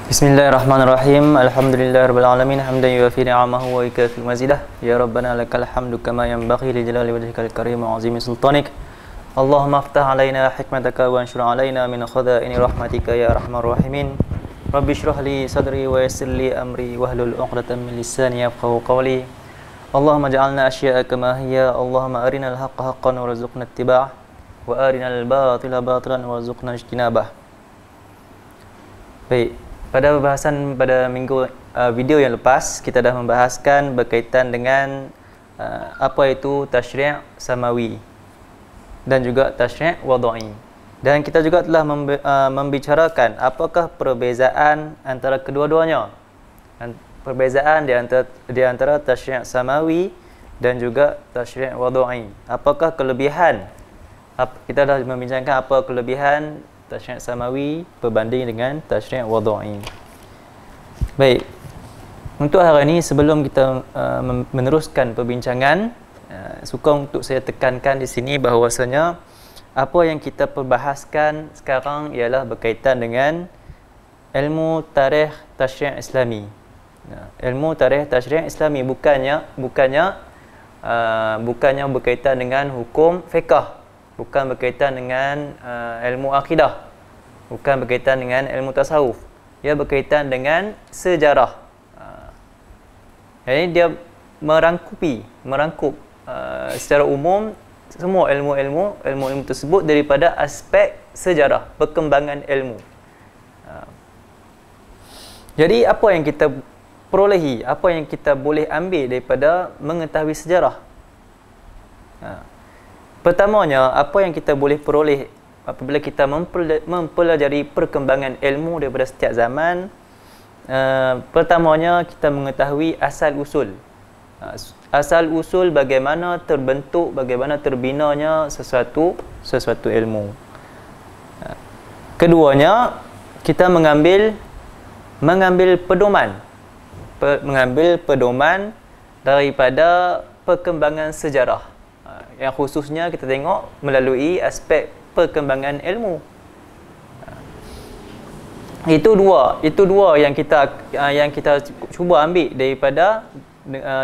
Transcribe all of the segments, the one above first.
Bismillahirrahmanirrahim. Alhamdulillahirabbil alamin hamdan yuwafi ni'amahu wa yukafi mazidah. Ya rabbana lakal hamdu kama yanbaghi li jalali wajhikal karim wa 'azimi sultanik. Allahumma aftah 'alaina hikmataka wa anshur 'alaina min khaza'ini rahmatika ya arhamar rahimin. Rabbi shrah li sadri wa yassir li amri wahlul 'uqdatam min lisani yafqahu qawli. Allahumma ja'alna asya'a kama hiya. Allahumma arinal haqqa haqqan warzuqna ittiba'ah wa arinal batila batilan warzuqna ijtinabah. Baik, pada pembahasan pada video yang lepas kita dah membahaskan berkaitan dengan apa itu tasyri' samawi dan juga tasyri' wadai. Dan kita juga telah membicarakan apakah perbezaan antara kedua-duanya. Perbezaan di antara tasyri' samawi dan juga tasyri' wadai. Apakah kelebihan? Kita dah membincangkan apa kelebihan tasyri' samawi berbanding dengan tasyri' wadai. Baik. Untuk hari ini sebelum kita meneruskan perbincangan, suka untuk saya tekankan di sini bahawasanya apa yang kita perbahaskan sekarang ialah berkaitan dengan ilmu tarikh tasyri' islami. Ilmu tarikh tasyri' islami bukannya berkaitan dengan hukum fiqh. Bukan berkaitan dengan ilmu akidah, bukan berkaitan dengan ilmu tasawuf. Ia berkaitan dengan sejarah. Jadi dia merangkup secara umum semua ilmu tersebut daripada aspek sejarah, perkembangan ilmu. Jadi apa yang kita perolehi, apa yang kita boleh ambil daripada mengetahui sejarah? Pertamanya, apa yang kita boleh peroleh apabila kita mempelajari perkembangan ilmu daripada setiap zaman? Pertamanya, kita mengetahui asal-usul. Asal-usul bagaimana terbentuk, bagaimana terbinanya sesuatu ilmu. Keduanya, kita mengambil pedoman daripada perkembangan sejarah. Yang khususnya kita tengok melalui aspek perkembangan ilmu. Itu dua yang kita cuba ambil daripada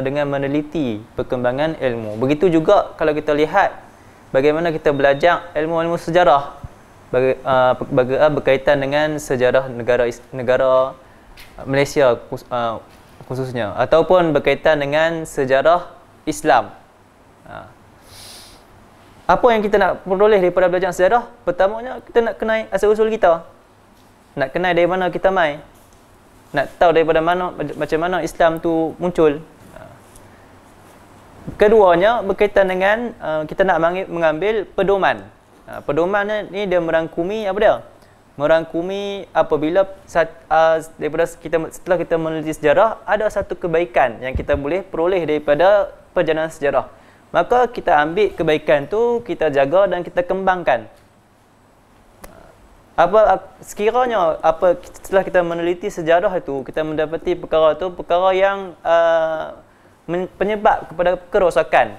dengan meneliti perkembangan ilmu. Begitu juga kalau kita lihat bagaimana kita belajar ilmu-ilmu sejarah berkaitan dengan sejarah negara Malaysia khususnya, ataupun berkaitan dengan sejarah Islam. Apa yang kita nak peroleh daripada belajar sejarah? Pertamanya, kita nak kenal asal-usul kita. Nak kenal dari mana kita mai. Nak tahu daripada macam mana Islam tu muncul. Keduanya, berkaitan dengan kita nak mengambil pedoman. Pedoman ni dia merangkumi apa dia? Merangkumi apabila setelah kita meneliti sejarah, ada satu kebaikan yang kita boleh peroleh daripada perjalanan sejarah. Maka kita ambil kebaikan tu, kita jaga dan kita kembangkan. Sekiranya setelah kita meneliti sejarah itu, kita mendapati perkara yang penyebab kepada kerosakan.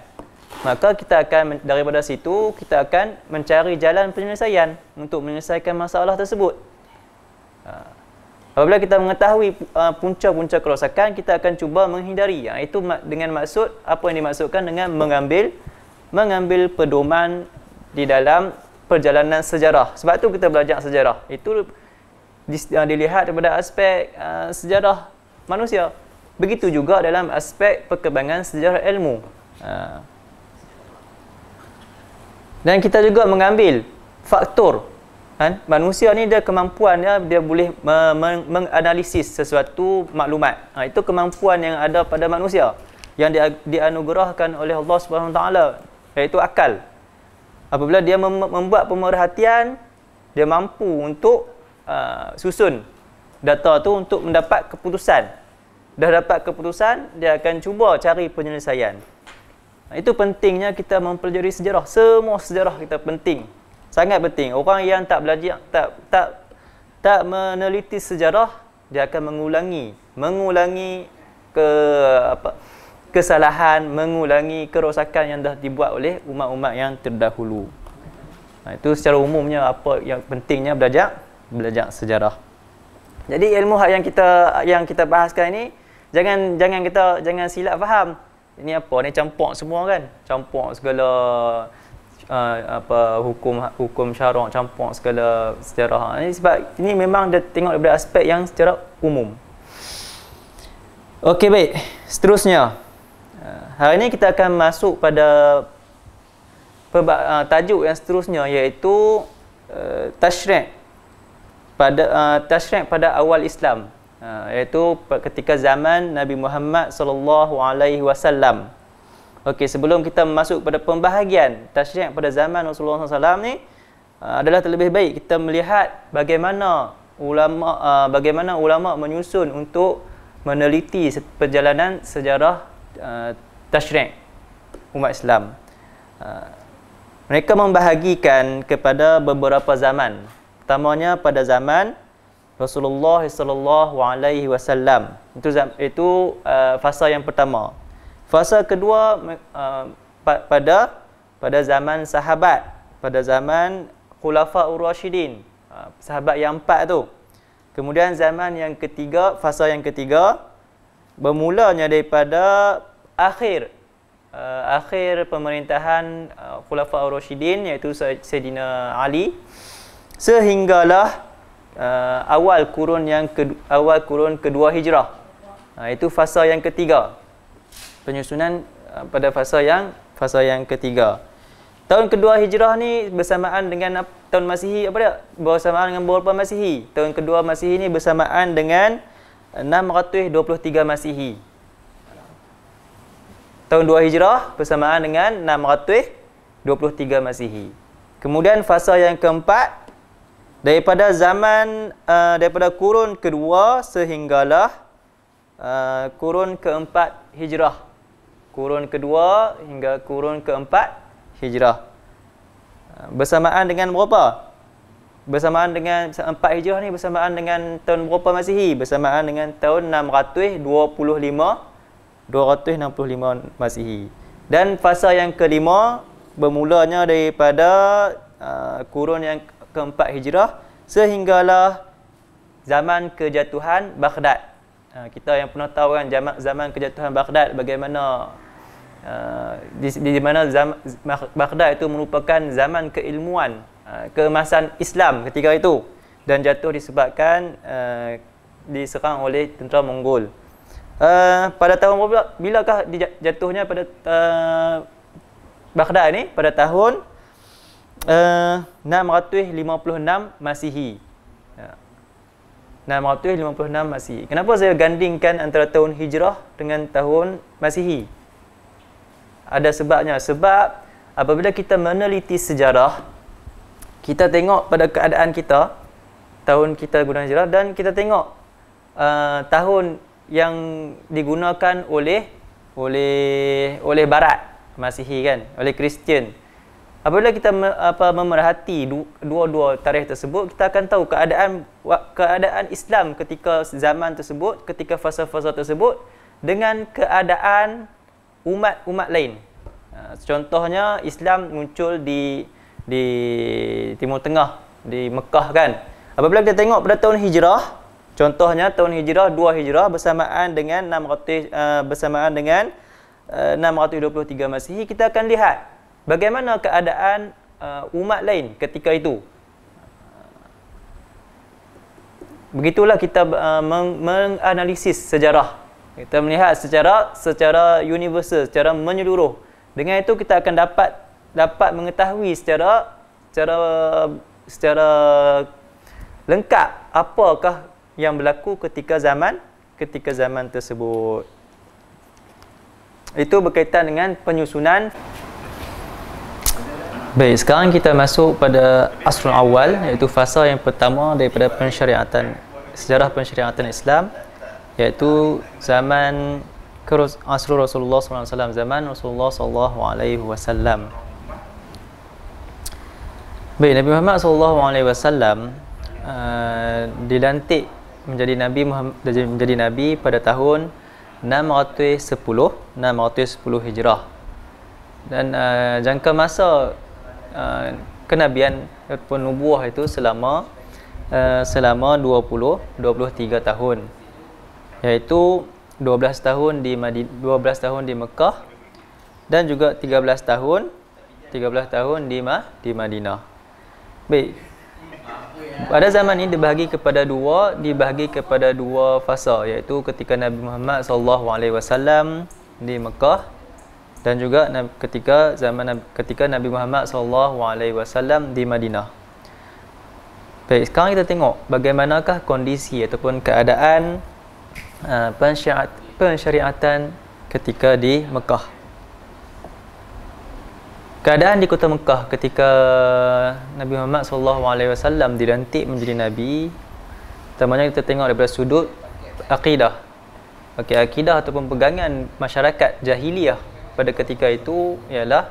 Maka kita akan daripada situ kita akan mencari jalan penyelesaian untuk menyelesaikan masalah tersebut. Apabila kita mengetahui punca-punca kerosakan, kita akan cuba menghindari. Itu dengan maksud, apa yang dimaksudkan dengan mengambil pedoman di dalam perjalanan sejarah. Sebab tu kita belajar sejarah. Itu dilihat daripada aspek sejarah manusia. Begitu juga dalam aspek perkembangan sejarah ilmu. Dan kita juga mengambil faktor. Manusia ni dia kemampuannya dia boleh menganalisis sesuatu maklumat. Itu kemampuan yang ada pada manusia yang dianugerahkan oleh Allah Subhanahu Wa Taala, iaitu akal. Apabila dia membuat pemerhatian, dia mampu untuk susun data tu untuk mendapat keputusan. Dah dapat keputusan, dia akan cuba cari penyelesaian. Itu pentingnya kita mempelajari sejarah. Semua sejarah kita penting. Sangat penting. Orang yang tak belajar, tak meneliti sejarah, dia akan mengulangi kesalahan, mengulangi kerosakan yang dah dibuat oleh umat-umat yang terdahulu. Itu secara umumnya apa yang pentingnya belajar sejarah. Jadi ilmu yang kita bahaskan ini jangan silap faham. Ini apa ni, campur semua kan, campur segala hukum syarak, campur segala sejarah. Ini sebab ini memang dia tengok daripada aspek yang secara umum. Okey, baik. Seterusnya, hari ini kita akan masuk pada tajuk yang seterusnya, iaitu tasyri' pada awal Islam, iaitu ketika zaman Nabi Muhammad sallallahu alaihi wasallam. Okey, sebelum kita masuk pada pembahagian tasyri' pada zaman Rasulullah SAW ni, adalah terlebih baik kita melihat bagaimana ulama menyusun untuk meneliti perjalanan sejarah tasyri' umat Islam. Mereka membahagikan kepada beberapa zaman. Pertamanya pada zaman Rasulullah sallallahu alaihi wasallam. Itu fasa yang pertama. Fasa kedua pada zaman sahabat, pada zaman Khulafaur Rasyidin, sahabat yang 4 tu. Kemudian zaman yang ketiga, fasa yang ketiga bermulanya daripada akhir pemerintahan Khulafaur Rasyidin, iaitu Sayyidina Ali, sehinggalah awal kurun kedua hijrah. Itu fasa yang ketiga. Penyusunan pada fasa yang ketiga. Tahun kedua hijrah ni bersamaan dengan tahun Masihi apa dia? Bersamaan dengan berapa Masihi? Tahun kedua Masihi ni bersamaan dengan 623 Masihi. Tahun 2 Hijrah bersamaan dengan 623 Masihi. Kemudian fasa yang keempat, daripada kurun kedua sehinggalah kurun keempat Hijrah. Kurun kedua hingga kurun keempat Hijrah. Bersamaan dengan berapa? Bersamaan dengan 4 Hijrah ni bersamaan dengan tahun berapa Masihi? Bersamaan dengan tahun 265 Masihi. Dan fasa yang kelima bermulanya daripada kurun yang keempat Hijrah sehinggalah zaman kejatuhan Baghdad. Kita yang pernah tahu kan zaman kejatuhan Baghdad, bagaimana di mana Baghdad itu merupakan zaman keilmuan, keemasan Islam ketika itu, dan jatuh disebabkan diserang oleh tentera Mongol. Pada tahun bilakah jatuhnya pada Baghdad ni? Pada tahun 656 Masihi. 656 Masihi. Kenapa saya gandingkan antara tahun Hijrah dengan tahun Masihi? Ada sebabnya. Sebab apabila kita meneliti sejarah, kita tengok pada keadaan kita, tahun kita guna hijrah, dan kita tengok tahun yang digunakan oleh Barat Masihi kan, oleh Kristian. Apabila kita memerhati dua-dua tarikh tersebut, kita akan tahu keadaan Islam ketika zaman tersebut, ketika fasa-fasa tersebut, dengan keadaan umat lain. Contohnya Islam muncul di Timur Tengah, di Mekah kan. Apabila kita tengok pada tahun Hijrah, contohnya tahun Hijrah 2 Hijrah bersamaan dengan 623 Masihi, kita akan lihat bagaimana keadaan umat lain ketika itu. Begitulah kita menganalisis sejarah. Kita melihat secara universal, secara menyeluruh. Dengan itu kita akan dapat mengetahui secara lengkap apakah yang berlaku ketika zaman tersebut. Itu berkaitan dengan penyusunan. Baik, sekarang kita masuk pada asrul awal, iaitu fasa yang pertama daripada sejarah pensyariatan Islam, iaitu zaman asrul Rasulullah SAW, zaman Rasulullah SAW. Baik, Nabi Muhammad SAW dilantik menjadi nabi pada tahun 610 Hijrah. Dan jangka masa kenabian ataupun nubuah itu selama selama 23 tahun, iaitu 12 tahun di 12 tahun di Mekah dan juga 13 tahun di Madinah. Baik. Pada zaman ini dibahagi kepada dua fasa, iaitu ketika Nabi Muhammad SAW di Mekah dan juga ketika Nabi Muhammad SAW di Madinah. Baik, sekarang kita tengok bagaimanakah kondisi ataupun keadaan pensyariatan ketika di Mekah. Keadaan di kota Mekah ketika Nabi Muhammad SAW dilantik menjadi Nabi, pertamanya kita tengok daripada sudut akidah. Okey, akidah ataupun pegangan masyarakat jahiliyah pada ketika itu ialah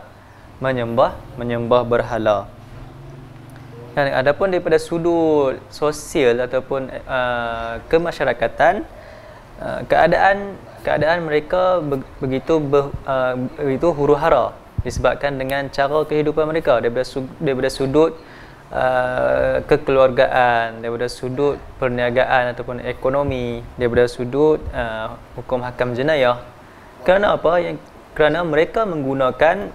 menyembah berhala. Dan adapun daripada sudut sosial ataupun kemasyarakatan, keadaan mereka begitu huru-hara disebabkan dengan cara kehidupan mereka daripada sudut kekeluargaan, daripada sudut perniagaan ataupun ekonomi, daripada sudut hukum hakam jenayah. Kerana apa? Kerana mereka menggunakan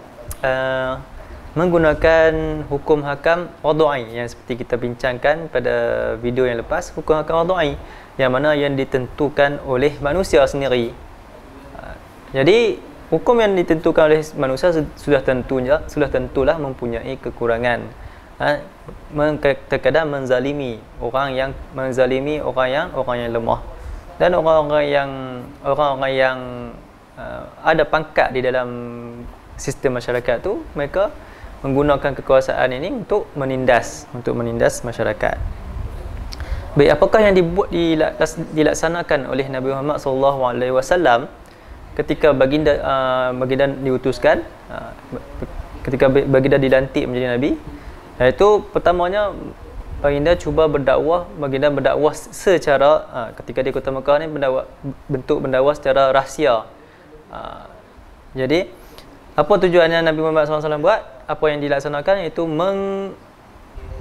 hukum hakam wadai yang seperti kita bincangkan pada video yang lepas, hukum hakam wadai yang mana yang ditentukan oleh manusia sendiri. Jadi hukum yang ditentukan oleh manusia sudah tentulah mempunyai kekurangan. Terkadang menzalimi orang yang lemah, dan orang-orang yang ada pangkat di dalam sistem masyarakat tu, mereka menggunakan kekuasaan ini untuk menindas masyarakat. Baik, apakah yang dilaksanakan oleh Nabi Muhammad SAW ketika baginda diutuskan, ketika baginda dilantik menjadi nabi? Iaitu pertamanya baginda cuba berdakwah secara ketika di kota Mekah ni bentuk berdakwah secara rahsia. Jadi apa tujuannya Nabi Muhammad SAW buat? Apa yang dilaksanakan iaitu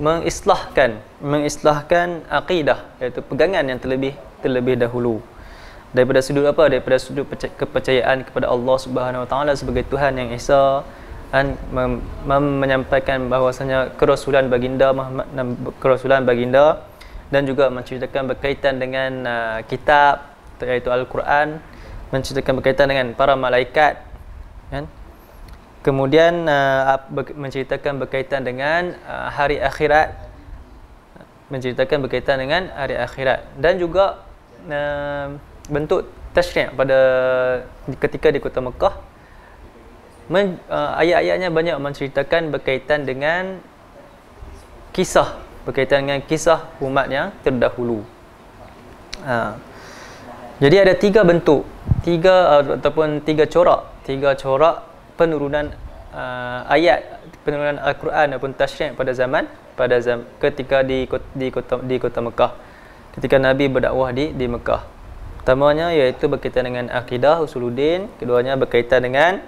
mengislahkan akidah, iaitu pegangan yang terlebih dahulu. Daripada sudut apa? Daripada sudut kepercayaan kepada Allah Subhanahu Wa Taala sebagai Tuhan yang Esa, dan menyampaikan bahawasanya kerasulan baginda dan juga menceritakan berkaitan dengan kitab, iaitu Al-Quran, menceritakan berkaitan dengan para malaikat, kan? Kemudian menceritakan berkaitan dengan hari akhirat, dan juga bentuk tasyri' pada ketika di kota Mekah. Ayat-ayatnya banyak menceritakan berkaitan dengan kisah umat yang terdahulu. Jadi ada tiga corak penurunan penurunan Al-Quran ataupun tasyri' pada zaman ketika di kota Mekah, ketika Nabi berdakwah di Mekah. Pertamanya iaitu berkaitan dengan akidah usuluddin, keduanya berkaitan dengan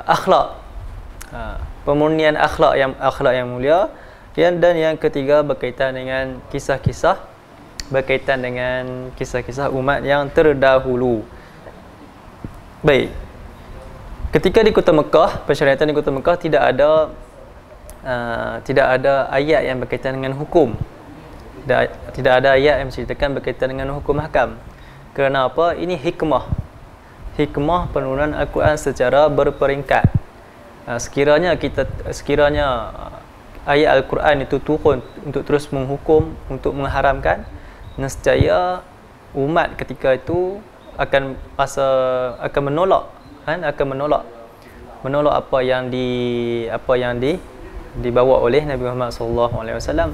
akhlak, pemurnian akhlak yang mulia, dan yang ketiga berkaitan dengan kisah-kisah umat yang terdahulu. Baik, ketika di kota Mekah, pensyariatan di kota Mekah tidak ada ayat yang berkaitan dengan hukum, tidak ada ayat yang menceritakan berkaitan dengan hukum hakam. Kerana apa? Ini hikmah penurunan Al-Quran secara berperingkat. Sekiranya ayat Al-Quran itu turun untuk terus menghukum, untuk mengharamkan, nescaya umat ketika itu akan menolak apa yang dibawa oleh Nabi Muhammad SAW.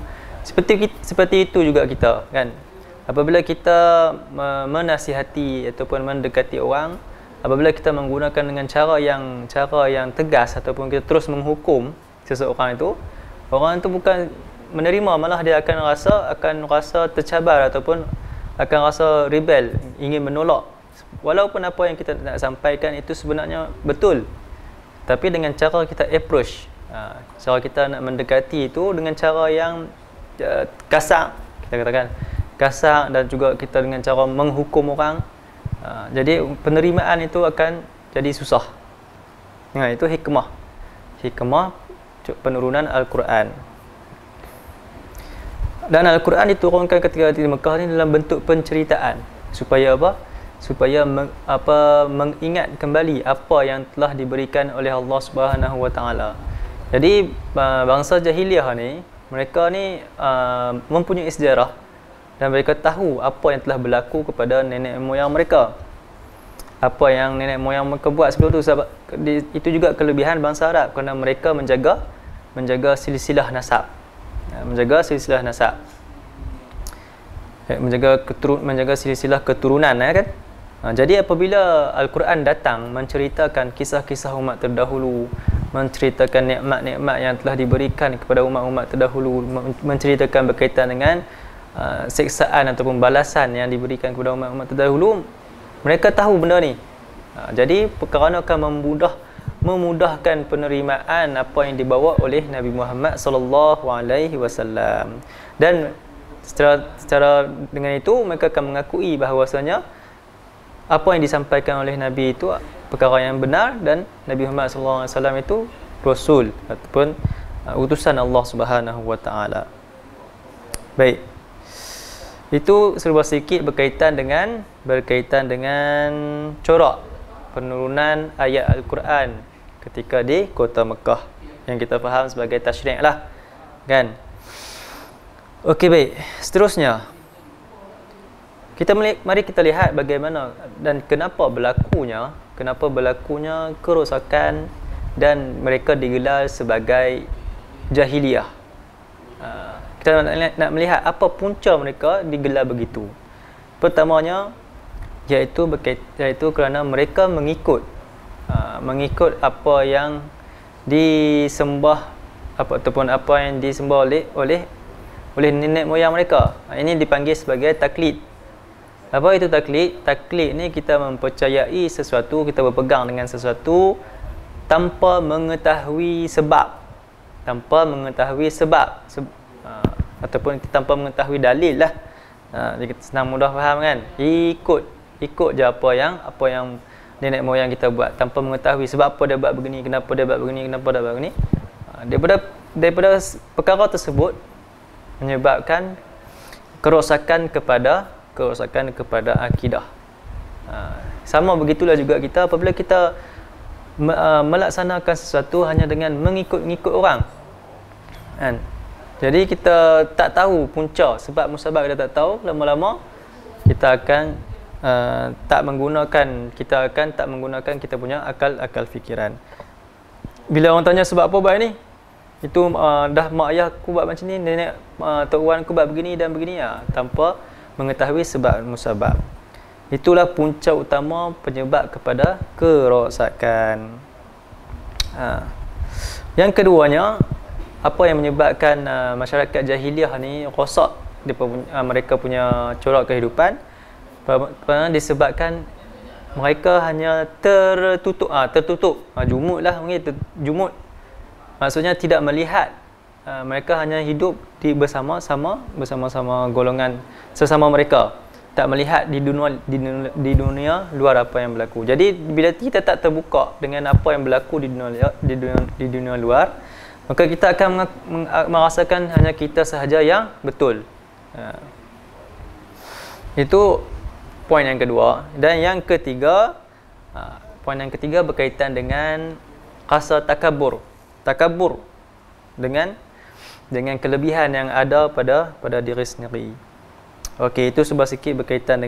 Seperti itu juga kita, kan? Apabila kita menasihati ataupun mendekati orang, apabila kita menggunakan dengan cara yang tegas ataupun kita terus menghukum seseorang itu, orang itu bukan menerima, malah dia akan rasa tercabar ataupun akan rasa rebel, ingin menolak. Walaupun apa yang kita nak sampaikan itu sebenarnya betul, tapi dengan cara kita approach, cara kita nak mendekati itu dengan cara yang kasar, kita katakan kasar, dan juga kita dengan cara menghukum orang. Jadi penerimaan itu akan jadi susah. Itu hikmah penurunan Al-Quran. Dan Al-Quran diturunkan ketika di Mekah ni dalam bentuk penceritaan, supaya apa? Supaya mengingat kembali apa yang telah diberikan oleh Allah Subhanahu Wa Taala. Jadi bangsa jahiliah ni, mereka ni mempunyai sejarah dan mereka tahu apa yang telah berlaku kepada nenek moyang mereka. Apa yang nenek moyang mereka buat sebelum tu, sebab itu juga kelebihan bangsa Arab, kerana mereka menjaga silsilah nasab. Menjaga silsilah nasab. Menjaga silsilah keturunan, kan? Jadi apabila Al-Quran datang menceritakan kisah-kisah umat terdahulu, menceritakan nikmat-nikmat yang telah diberikan kepada umat-umat terdahulu, menceritakan berkaitan dengan siksaan ataupun balasan yang diberikan kepada umat-umat terdahulu, mereka tahu benda ni. Jadi kerana akan memudahkan penerimaan apa yang dibawa oleh Nabi Muhammad sallallahu alaihi wasallam. Dan secara dengan itu mereka akan mengakui bahawasanya apa yang disampaikan oleh Nabi itu perkara yang benar, dan Nabi Muhammad sallallahu alaihi wasallam itu rasul ataupun utusan Allah Subhanahu wa taala. Baik. Itu serba sedikit berkaitan dengan corak penurunan ayat Al-Quran ketika di kota Mekah, yang kita faham sebagai tasyri' lah, kan? Okey, baik. Seterusnya, mari kita lihat bagaimana dan kenapa berlakunya kerosakan dan mereka digelar sebagai jahiliah. Kita nak melihat apa punca mereka digelar begitu. Pertamanya iaitu kerana mereka mengikut apa yang disembah ataupun apa yang disembah oleh nenek moyang mereka. Ini dipanggil sebagai taklid. Apa itu taklid? Taklid ni kita mempercayai sesuatu, kita berpegang dengan sesuatu tanpa mengetahui sebab. Ataupun tanpa mengetahui dalil lah. Jadi senang mudah faham, kan? Ikut je apa yang nenek moyang kita buat tanpa mengetahui sebab apa dia buat begini, kenapa dia buat begini. Daripada perkara tersebut menyebabkan kerosakan kepada akidah. Sama begitulah juga kita apabila kita melaksanakan sesuatu hanya dengan mengikut orang, kan? Jadi kita tak tahu punca, sebab musabab kita tak tahu, lama-lama kita akan tak menggunakan kita punya akal fikiran. Bila orang tanya sebab apa buat ni, itu dah mak ayah aku buat macam ni, nenek tok wan aku buat begini dan begini, tanpa mengetahui sebab musabab. Itulah punca utama penyebab kepada kerosakan. Yang keduanya, apa yang menyebabkan masyarakat jahiliah ni rosak mereka punya corak kehidupan, disebabkan mereka hanya tertutup, jumud lah, jumud maksudnya tidak melihat. Mereka hanya hidup bersama-sama golongan sesama mereka, tak melihat di dunia luar apa yang berlaku. Jadi bila kita tak terbuka dengan apa yang berlaku di dunia luar, maka kita akan merasakan hanya kita sahaja yang betul. Itu poin yang kedua. Dan yang ketiga, poin yang ketiga berkaitan dengan rasa takabur dengan kelebihan yang ada pada diri sendiri. Okey, itu sebuah sikit berkaitan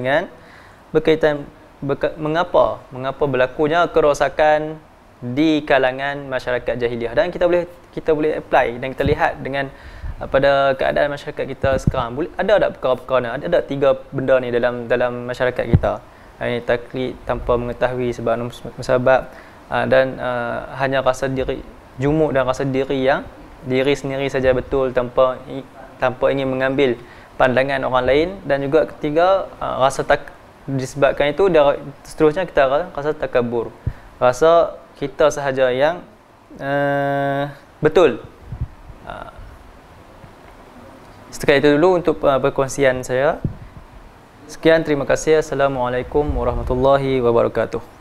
mengapa berlakunya kerosakan di kalangan masyarakat jahiliah. Dan kita boleh apply dan kita lihat dengan pada keadaan masyarakat kita sekarang. Ada perkara-perkara ni, ada 3 benda ni dalam masyarakat kita. Ini taklid tanpa mengetahui sebab musabab, dan hanya rasa diri jumuk dan rasa diri sendiri saja betul tanpa ingin mengambil pandangan orang lain. Dan juga ketiga, disebabkan itu seterusnya kita rasa takabur, rasa kita sahaja yang betul. Setakat itu dulu untuk perkongsian saya. Sekian, terima kasih. Assalamualaikum warahmatullahi wabarakatuh.